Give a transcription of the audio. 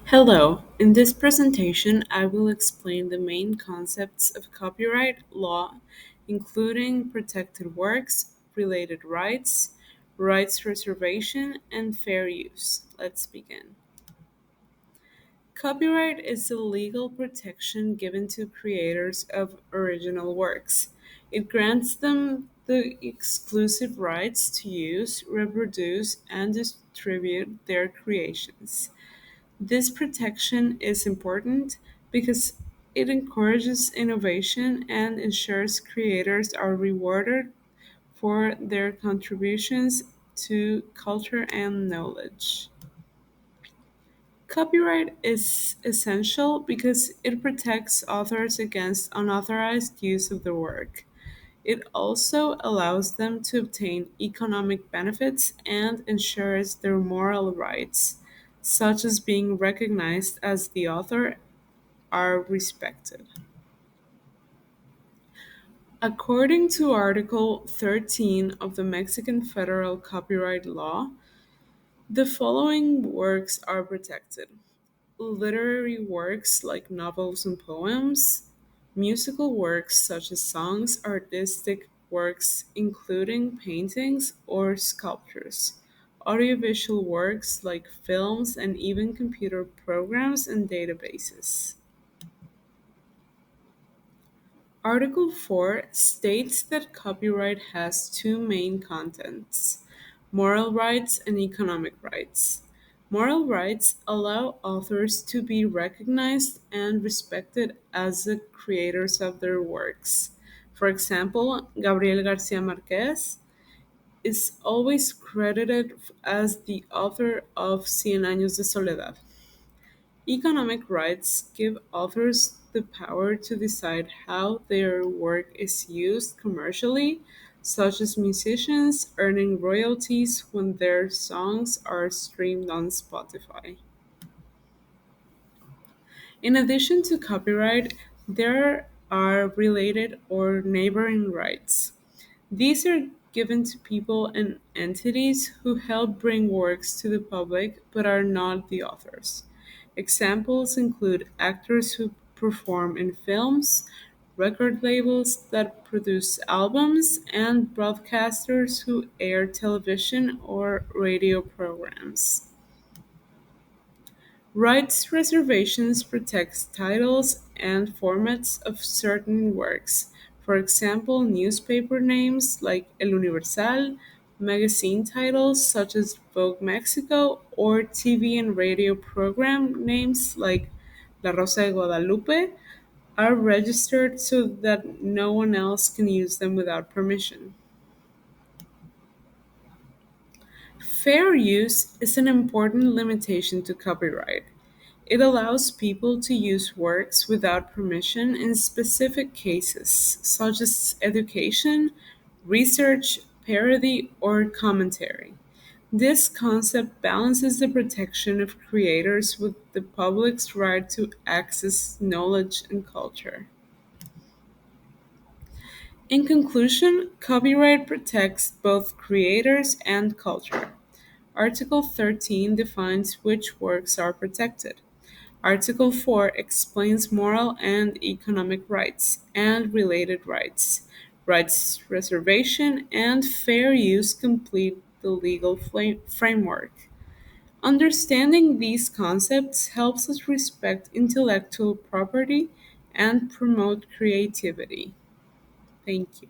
Hello, in this presentation I will explain the main concepts of copyright law, including protected works, related rights, rights reservation, and fair use. Let's begin. Copyright is the legal protection given to creators of original works. It grants them the exclusive rights to use, reproduce, and distribute their creations. This protection is important because it encourages innovation and ensures creators are rewarded for their contributions to culture and knowledge. Copyright is essential because it protects authors against unauthorized use of their work. It also allows them to obtain economic benefits and ensures their moral rights, such as being recognized as the author, are respected. According to Article 13 of the Mexican Federal Copyright Law, the following works are protected: literary works like novels and poems, musical works such as songs, artistic works including paintings or sculptures, audiovisual works like films, and even computer programs and databases. Article 4 states that copyright has two main contents: moral rights and economic rights. Moral rights allow authors to be recognized and respected as the creators of their works. For example, Gabriel Garcia Marquez is always credited as the author of Cien Años de Soledad. Economic rights give authors the power to decide how their work is used commercially, such as musicians earning royalties when their songs are streamed on Spotify. In addition to copyright, there are related or neighboring rights. These are given to people and entities who help bring works to the public but are not the authors. Examples include actors who perform in films, record labels that produce albums, and broadcasters who air television or radio programs. Rights reservations protect titles and formats of certain works, for example, newspaper names like El Universal, magazine titles such as Vogue Mexico, or TV and radio program names like La Rosa de Guadalupe are registered so that no one else can use them without permission. Fair use is an important limitation to copyright. It allows people to use works without permission in specific cases, such as education, research, parody, or commentary. This concept balances the protection of creators with the public's right to access knowledge and culture. In conclusion, copyright protects both creators and culture. Article 13 defines which works are protected. Article 4 explains moral and economic rights and related rights. Rights reservation and fair use complete the legal framework. Understanding these concepts helps us respect intellectual property and promote creativity. Thank you.